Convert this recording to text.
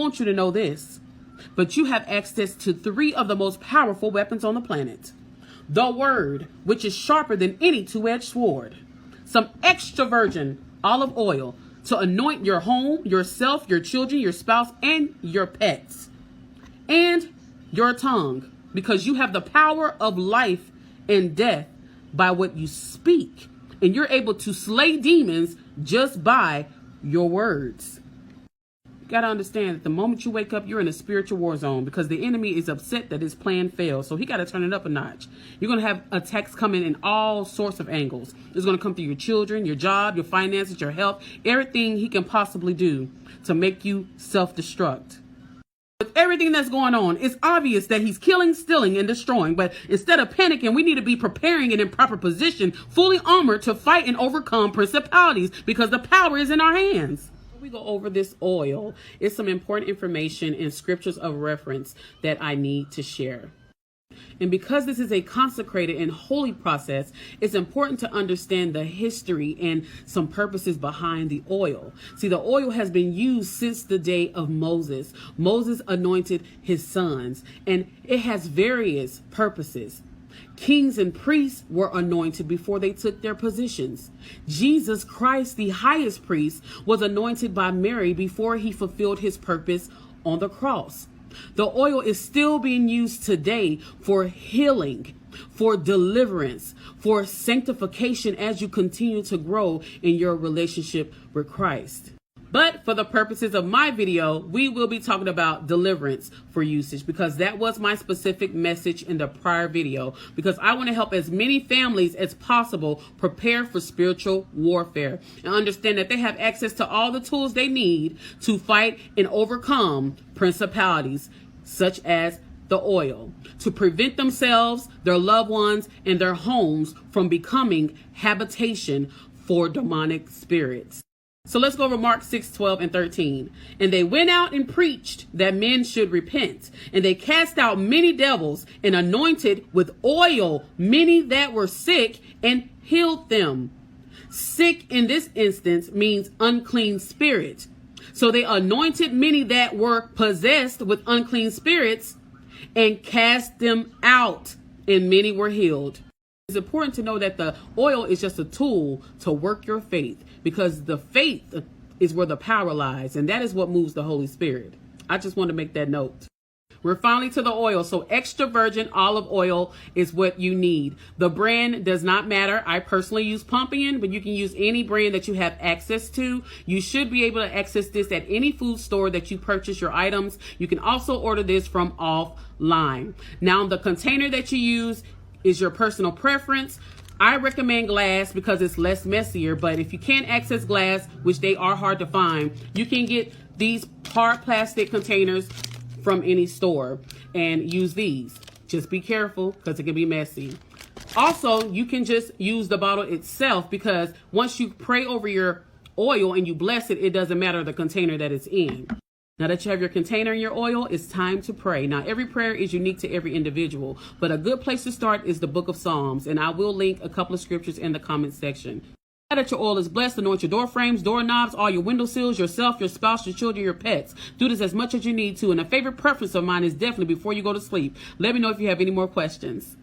want you to know this, but you have access to 3 of the most powerful weapons on the planet. The word, which is sharper than any two-edged sword. Some extra virgin olive oil to anoint your home, yourself, your children, your spouse, and your pets. And your tongue, because you have the power of life and death by what you speak. And you're able to slay demons just by your words. You got to understand that the moment you wake up, you're in a spiritual war zone because the enemy is upset that his plan failed. So he got to turn it up a notch. You're going to have attacks coming in all sorts of angles. It's going to come through your children, your job, your finances, your health, everything he can possibly do to make you self-destruct. With everything that's going on, it's obvious that he's killing, stealing, and destroying. But instead of panicking, we need to be preparing and in proper position, fully armored to fight and overcome principalities because the power is in our hands. Before we go over this oil, it's some important information and scriptures of reference that I need to share. And because this is a consecrated and holy process, it's important to understand the history and some purposes behind the oil. See, the oil has been used since the day of Moses. Moses anointed his sons, and it has various purposes. Kings and priests were anointed before they took their positions. Jesus Christ, the highest priest, was anointed by Mary before he fulfilled his purpose on the cross. The oil is still being used today for healing, for deliverance, for sanctification as you continue to grow in your relationship with Christ. But for the purposes of my video, we will be talking about deliverance for usage because that was my specific message in the prior video, because I want to help as many families as possible prepare for spiritual warfare and understand that they have access to all the tools they need to fight and overcome principalities such as the oil, to prevent themselves, their loved ones, and their homes from becoming habitation for demonic spirits. So let's go over Mark 6:12 and 13. And they went out and preached that men should repent. And they cast out many devils and anointed with oil many that were sick and healed them. Sick in this instance means unclean spirit. So they anointed many that were possessed with unclean spirits and cast them out, and many were healed. It's important to know that the oil is just a tool to work your faith, because the faith is where the power lies, and that is what moves the Holy Spirit. I just want to make that note. We're finally to the oil. So extra virgin olive oil is what you need. The brand does not matter. I personally use Pompion, but you can use any brand that you have access to. You should be able to access this at any food store that you purchase your items. You can also order this from offline. Now, the container that you use is your personal preference. I recommend glass because it's less messier, but if you can't access glass, which they are hard to find, you can get these hard plastic containers from any store and use these. Just be careful because it can be messy. Also, you can just use the bottle itself, because once you pray over your oil and you bless it, it doesn't matter the container that it's in. Now that you have your container and your oil, it's time to pray. Now, every prayer is unique to every individual, but a good place to start is the book of Psalms, and I will link a couple of scriptures in the comment section. Now that your oil is blessed, anoint your door frames, doorknobs, all your windowsills, yourself, your spouse, your children, your pets. Do this as much as you need to, and a favorite preference of mine is definitely before you go to sleep. Let me know if you have any more questions.